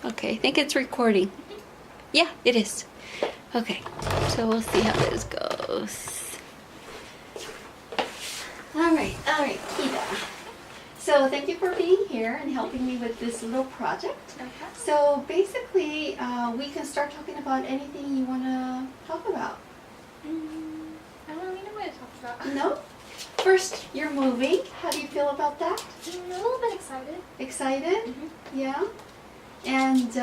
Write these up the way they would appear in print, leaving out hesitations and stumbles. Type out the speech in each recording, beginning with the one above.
Okay, I think it's recording. Yeah, it is. Okay, so we'll see how this goes. All right, Kita. So thank you for being here and helping me with this little project. Okay. So basically, we can start talking about anything you want to talk about. I don't really know what to talk about. No? First, you're moving. How do you feel about that? I'm a little bit excited. Excited? Mm-hmm. Yeah? And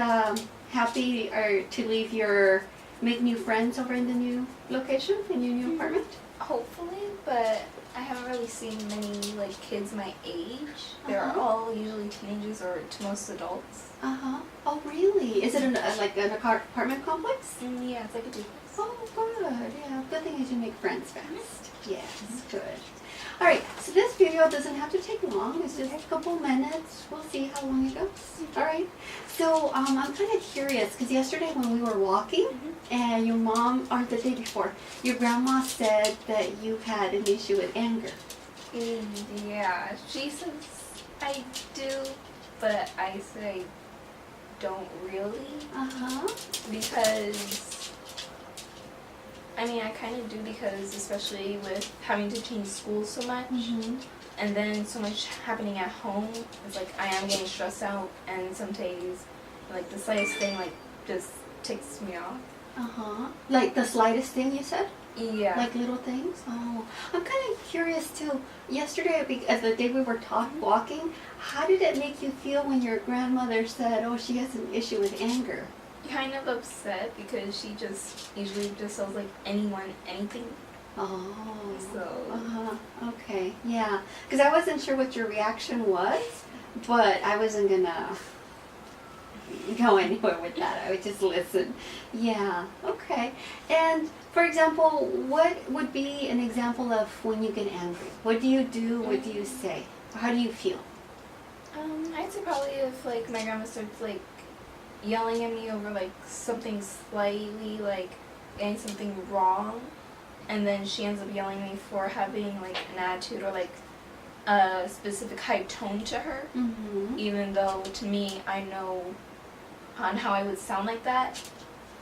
happy to make new friends over in the new location, in your new apartment? Hopefully, but I haven't really seen many kids my age. They're Uh-huh. all usually teenagers or to most adults. Uh-huh. Oh, really? Is it an apartment complex? Yeah, it's like a duplex. Oh, good. Yeah, good thing is you make friends fast. Yes, good. All right, so this video doesn't have to take long. It's just a couple minutes. We'll see how long it goes. All right. So I'm kind of curious because yesterday when we were walking and your mom, or the day before, your grandma said that you had an issue with anger. Yeah, she says I do, but I say I don't really. Uh-huh. Because I kind of do, because especially with having to change schools so much, and then so much happening at home, it's like I am getting stressed out, and some days, the slightest thing, just ticks me off. Uh-huh. Like the slightest thing you said? Yeah. Like little things? Oh, I'm kind of curious too. Yesterday, the day we were walking, how did it make you feel when your grandmother said, oh, she has an issue with anger? Kind of upset, because she just usually just tells anyone anything. Oh. So. Okay. Yeah. Because I wasn't sure what your reaction was, but I wasn't gonna go anywhere with that. I would just listen. Yeah. Okay. And for example, what would be an example of when you get angry? What do you do? What do you say? How do you feel? I'd say probably if my grandma starts yelling at me over something slightly getting something wrong, and then she ends up yelling at me for having an attitude or a specific high tone to her, even though to me I know on how I would sound like that,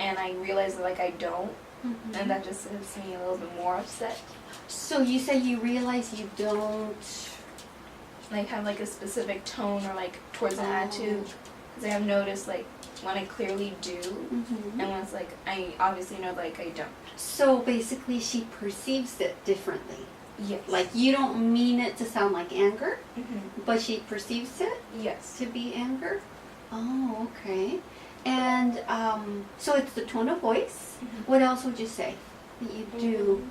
and I realize that I don't, and that just makes me a little bit more upset. So you say you realize you don't have a specific tone or towards an attitude, because I have noticed when I clearly do, and when it's I obviously know I don't. So basically she perceives it differently. Yes. You don't mean it to sound like anger, but she perceives it yes to be anger? Oh, okay. And so it's the tone of voice. What else would you say that you do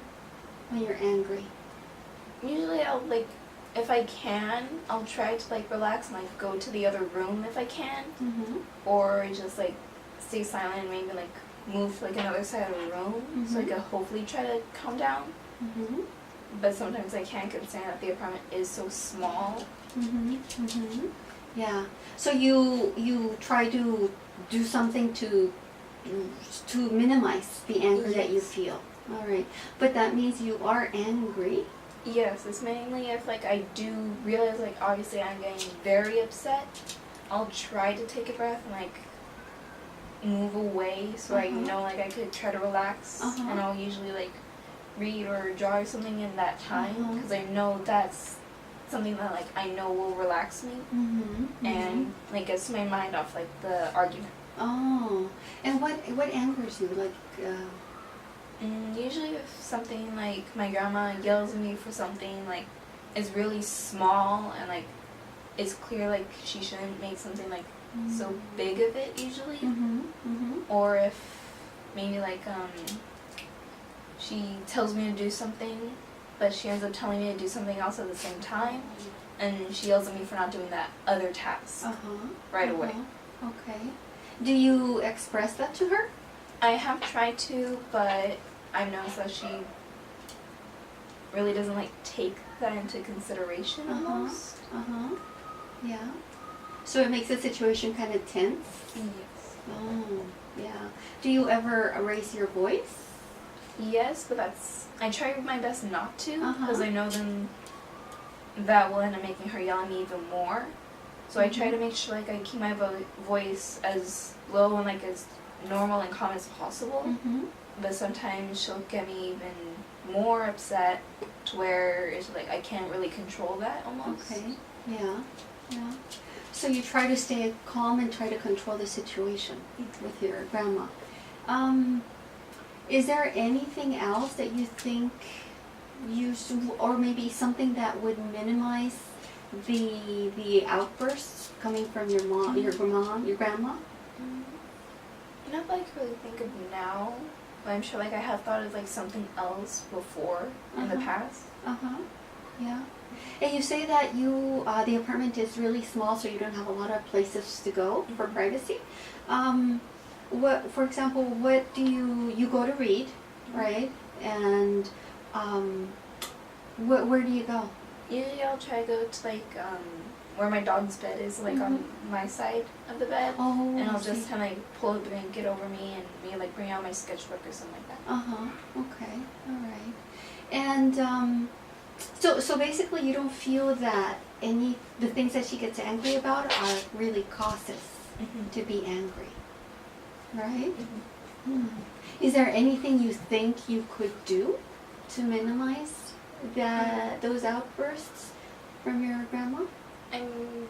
when you're angry? Usually I'll if I can, I'll try to relax and go to the other room if I can, or just stay silent and maybe move to another side of the room, so I could hopefully try to calm down. But sometimes I can't, considering that the apartment is so small. Yeah. So you try to do something to minimize the anger that you feel. All right. But that means you are angry. Yes, it's mainly if I do realize obviously I'm getting very upset, I'll try to take a breath and move away, so I know I could try to relax, and I'll usually read or draw or something in that time, because I know that's something that I know will relax me and gets my mind off the argument. Oh, and what angers you? Usually if something my grandma yells at me for something is really small and it's clear she shouldn't make something so big of it usually, or if maybe she tells me to do something but she ends up telling me to do something else at the same time, and she yells at me for not doing that other task right away. Okay. Do you express that to her? I have tried to, but I've noticed that she really doesn't take that into consideration almost. Yeah. So it makes the situation kind of tense? Yes. Oh, yeah. Do you ever raise your voice? Yes, but I try my best not to, because I know then that will end up making her yell at me even more. So I try to make sure like I keep my voice as low and like as normal and calm as possible. Mm-hmm. But sometimes she'll get me even more upset to where it's like I can't really control that almost. Okay. Yeah. Yeah. So you try to stay calm and try to control the situation with your grandma. Is there anything else that you think or maybe something that would minimize the outbursts coming from your mom, your grandma? Not that I can really think of now, but I'm sure like I have thought of like something else before in the past. Yeah. And you say that you the apartment is really small, so you don't have a lot of places to go for privacy. What, for example, what do you go to read, right? And where do you go? Usually I'll try to go to like where my dog's bed is, like on my side of the bed. Oh, and I'll just kind of like pull a blanket over me and maybe like bring out my sketchbook or something like that. Okay. All right. And so basically, you don't feel that the things that she gets angry about are really causes to be angry, right? Is there anything you think you could do to minimize those outbursts from your grandma? I'm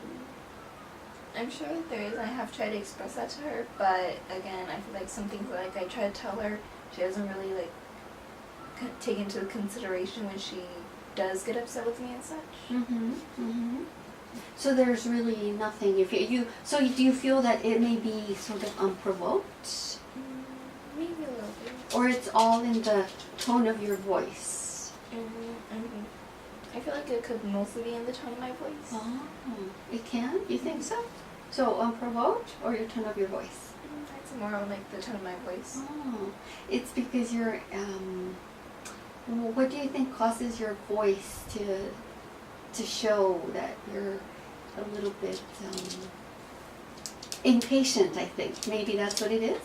sure that there is. I have tried to express that to her, but again, I feel like some things like I try to tell her, she doesn't really like take into consideration when she does get upset with me and such. So there's really nothing. So do you feel that it may be sort of unprovoked? Maybe a little bit. Or it's all in the tone of your voice? I feel like it could mostly be in the tone of my voice. Oh, it can? You think so? So unprovoked or your tone of your voice? It's more on like the tone of my voice. Oh, it's because you're, what do you think causes your voice to show that you're a little bit impatient, I think. Maybe that's what it is?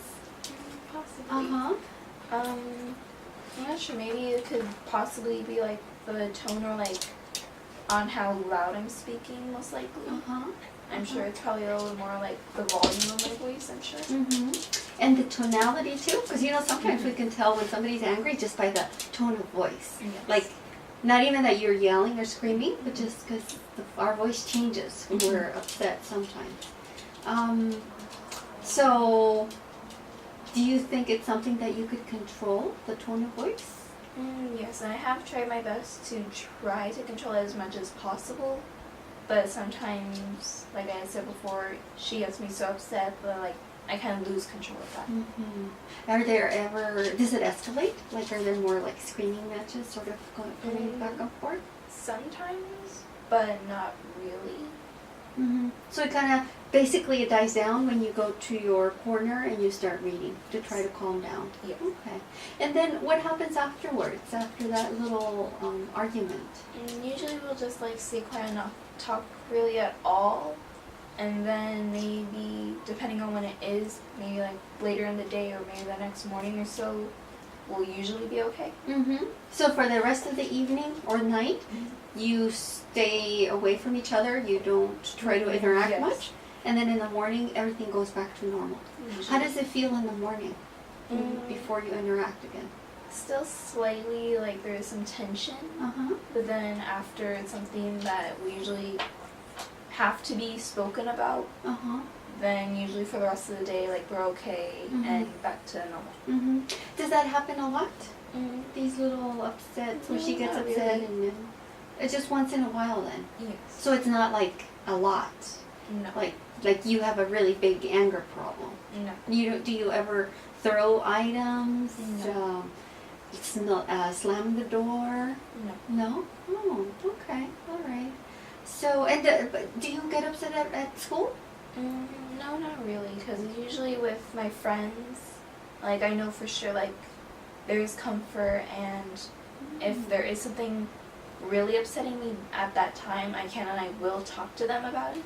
Possibly. I'm not sure. Maybe it could possibly be like the tone or like on how loud I'm speaking, most likely. I'm sure it's probably a little more like the volume of my voice, I'm sure. And the tonality too? Because sometimes we can tell when somebody's angry just by the tone of voice. Yes. Like, not even that you're yelling or screaming, but just because our voice changes when we're upset sometimes. So, do you think it's something that you could control, the tone of voice? Yes, and I have tried my best to try to control it as much as possible. But sometimes, like I said before, she gets me so upset that like I kind of lose control of that. Are there ever, does it escalate? Like, are there more like screaming matches sort of going back and forth? Sometimes, but not really. So it kind of, basically it dies down when you go to your corner and you start reading to try to calm down. Yeah. Okay. And then what happens afterwards, after that little argument? Usually we'll just like stay quiet and not talk really at all. And then maybe, depending on when it is, maybe like later in the day or maybe the next morning or so, will usually be okay. So for the rest of the evening or night, you stay away from each other, you don't try to interact much, and then in the morning everything goes back to normal. Usually. How does it feel in the morning before you interact again? Still slightly like there is some tension, but then after it's something that we usually have to be spoken about, then usually for the rest of the day like we're okay and back to normal. Does that happen a lot? These little upsets where she gets upset really. And it's just once in a while then? Yes. So it's not like a lot? No. Like you have a really big anger problem? No. Do you ever throw items? No. Slam the door? No. No? Oh, okay. All right. So, and do you get upset at school? No, not really, because usually with my friends, like I know for sure like there's comfort, and if there is something really upsetting me at that time, I can and I will talk to them about it,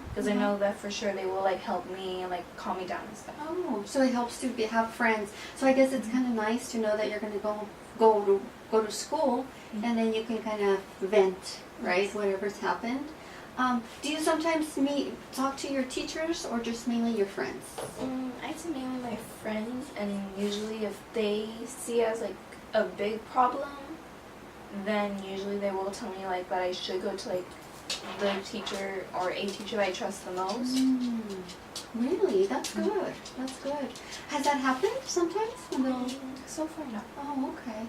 because I know that for sure they will like help me and like calm me down and stuff. Oh, so it helps to have friends. So I guess it's kind of nice to know that you're going to go to school, and then you can kind of vent, right, whatever's happened. Do you sometimes talk to your teachers or just mainly your friends? I'd say mainly my friends, and usually if they see it as like a big problem, then usually they will tell me like that I should go to like the teacher or a teacher that I trust the most. Really? That's good. That's good. Has that happened sometimes? When they'll... So far, no. Oh, okay.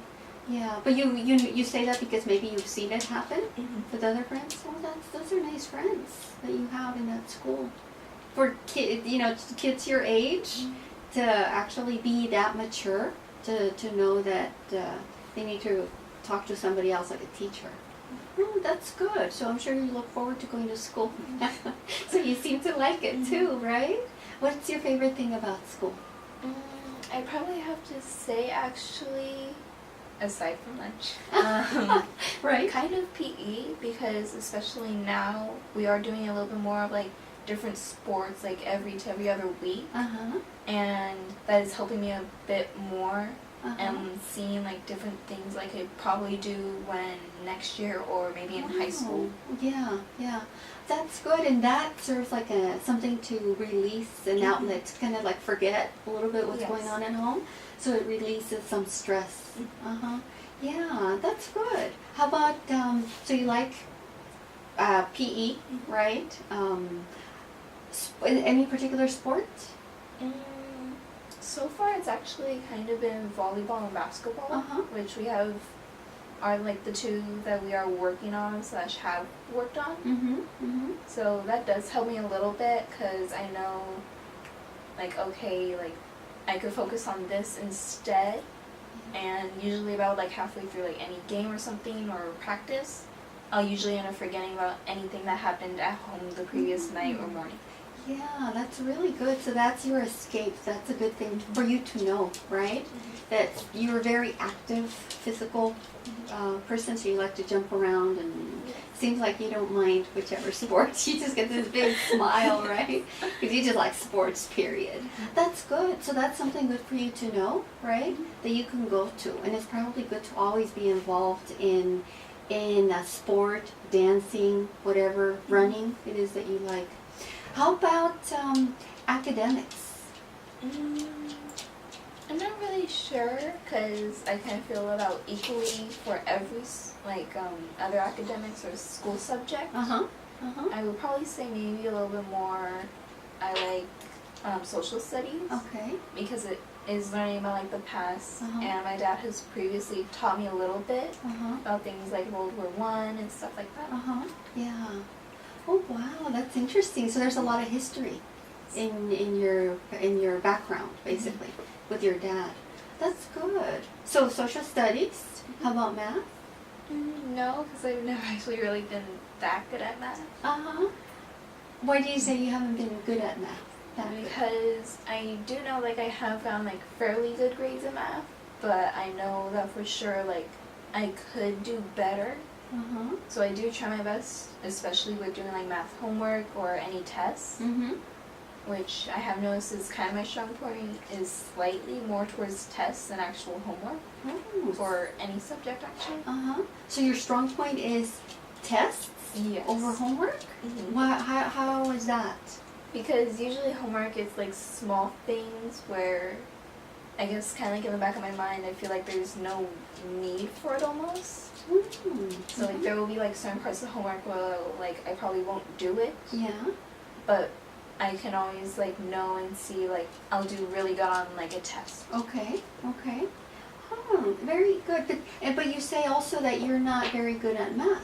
Yeah, but you say that because maybe you've seen it happen with other friends. Oh, those are nice friends that you have in that school. For kids your age, to actually be that mature, to know that they need to talk to somebody else like a teacher. Oh, that's good. So I'm sure you look forward to going to school. So you seem to like it too, right? What's your favorite thing about school? I probably have to say actually, aside from lunch, right? kind of PE, because especially now we are doing a little bit more of like different sports like every other week, and that is helping me a bit more. And seeing like different things like I probably do when next year or maybe in high school. Yeah, that's good, and that serves like something to release an outlet, to kind of like forget a little bit what's going on at home, so it releases some stress. Yeah, that's good. How about so you like PE, right? Any particular sport? So far, it's actually kind of been volleyball and basketball, which we have are like the two that we are working on / have worked on. So that does help me a little bit, because I know, like, okay, like I could focus on this instead. And usually about like halfway through like any game or something or practice, I'll usually end up forgetting about anything that happened at home the previous night or morning. Yeah, that's really good. So that's your escape. That's a good thing for you to know, right? That you're a very active, physical person, so you like to jump around, and seems like you don't mind whichever sport. You just get this big smile, right? Because you just like sports, period. That's good. So that's something good for you to know, right? That you can go to. And it's probably good to always be involved in a sport, dancing, whatever, running it is that you like. How about academics? I'm not really sure, because I kind of feel about equally for every other academics or school subject. I would probably say maybe a little bit more. I like social studies. Okay. Because it is learning about like the past, and my dad has previously taught me a little bit about things like World War I and stuff like that. Yeah. Oh wow, that's interesting. So there's a lot of history in your background, basically, with your dad. That's good. So social studies. How about math? No, because I've never actually really been that good at math. Why do you say you haven't been good at math? Because I do know like I have gotten like fairly good grades in math, but I know that for sure like I could do better. So I do try my best, especially with doing like math homework or any tests, which I have noticed is kind of my strong point, is slightly more towards tests than actual homework for any subject actually. So your strong point is tests over homework? How is that? Because usually homework is like small things where I guess kind of like in the back of my mind I feel like there's no need for it almost. So like there will be like certain parts of homework where like I probably won't do it. But I can always like know and see like I'll do really good on like a test. Okay. Very good. But you say also that you're not very good at math.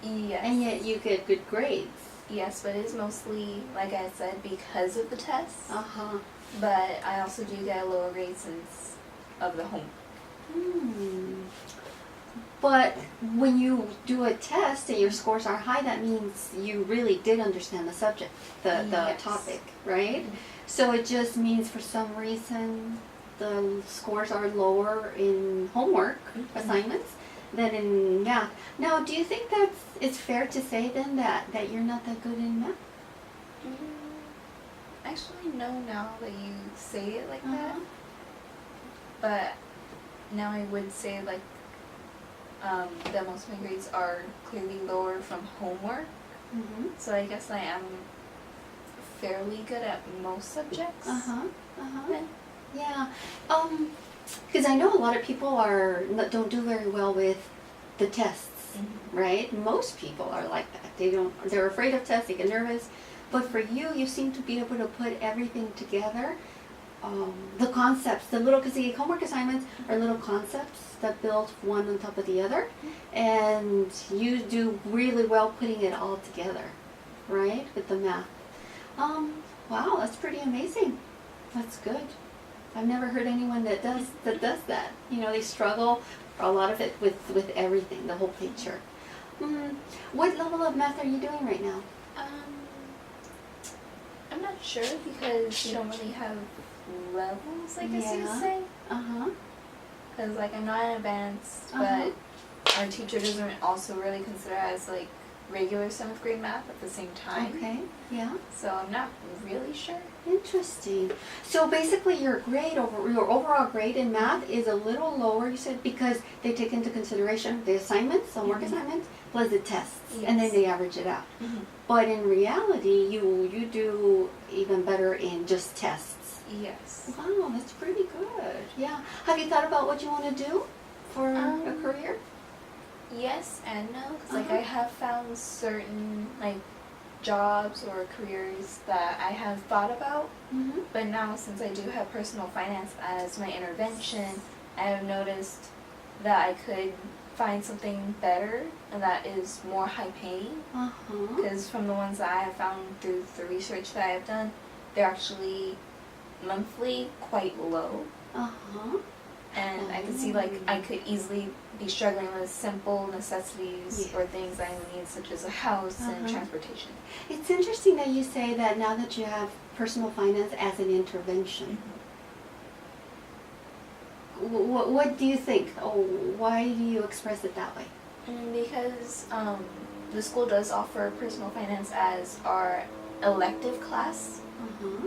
Yes. And yet you get good grades. Yes, but it is mostly, like I said, because of the tests. But I also do get a lower grade since of the homework. But when you do a test and your scores are high, that means you really did understand the subject, the topic, right? So it just means for some reason the scores are lower in homework assignments than in math. Now, do you think it's fair to say then that you're not that good in math? Actually, no, now that you say it like that. But now I would say like that most of my grades are clearly lower from homework Mm-hmm. So I guess I am fairly good at most subjects. Uh-huh. Yeah. Because I know a lot of people don't do very well with the tests, right? Most people are like that. They're afraid of tests, they get nervous. But for you, you seem to be able to put everything together. The concepts, because the homework assignments are little concepts that build one on top of the other. And you do really well putting it all together, right? With the math. Wow, that's pretty amazing. That's good. I've never heard anyone that does that. They struggle a lot of it with everything, the whole picture. What level of math are you doing right now? I'm not sure because you don't really have levels, I guess you could say. Because I'm not in advanced, but our teacher doesn't also really consider as regular 7th grade math at the same time. Okay, yeah. So I'm not really sure. Interesting. So basically your overall grade in math is a little lower, you said, because they take into consideration the assignments, homework assignments, plus the tests, and then they average it out. But in reality, you do even better in just tests. Yes. Wow, that's pretty good. Yeah. Have you thought about what you want to do for a career? Yes and no, because I have found certain jobs or careers that I have thought about, but now since I do have personal finance as my intervention, I have noticed that I could find something better and that is more high paying, because from the ones that I have found through the research that I have done, they're actually monthly quite low. And I could see I could easily be struggling with simple necessities or things I need, such as a house and transportation. It's interesting that you say that now that you have personal finance as an intervention. What do you think? Why do you express it that way? Because the school does offer personal finance as our elective class.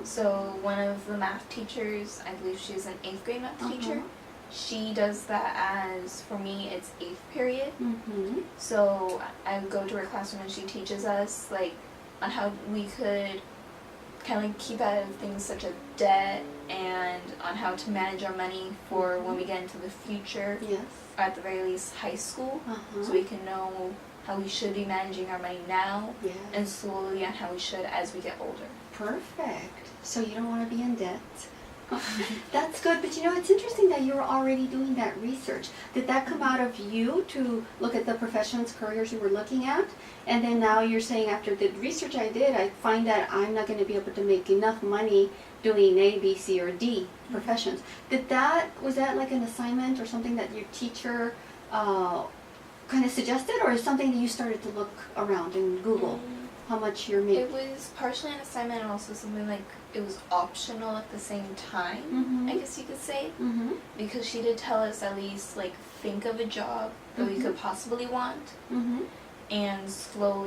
So one of the math teachers, I believe she's an 8th grade math teacher, she does that as, for me, it's 8th period. So I go to her classroom and she teaches us on how we could kind of keep out of things such as debt, and on how to manage our money for when we get into the future, or at the very least high school, so we can know how we should be managing our money now, and slowly on how we should as we get older. Perfect. So you don't want to be in debt. That's good, but it's interesting that you're already doing that research. Did that come out of you to look at the professions, careers you were looking at? And then now you're saying, after the research I did, I find that I'm not going to be able to make enough money doing A, B, C, or D professions. Was that like an assignment or something that your teacher kind of suggested, or is something that you started to look around and Google how much you're making? It was partially an assignment and also something it was optional at the same time, I guess you could say, because she did tell us at least think of a job that we could possibly want, and slowly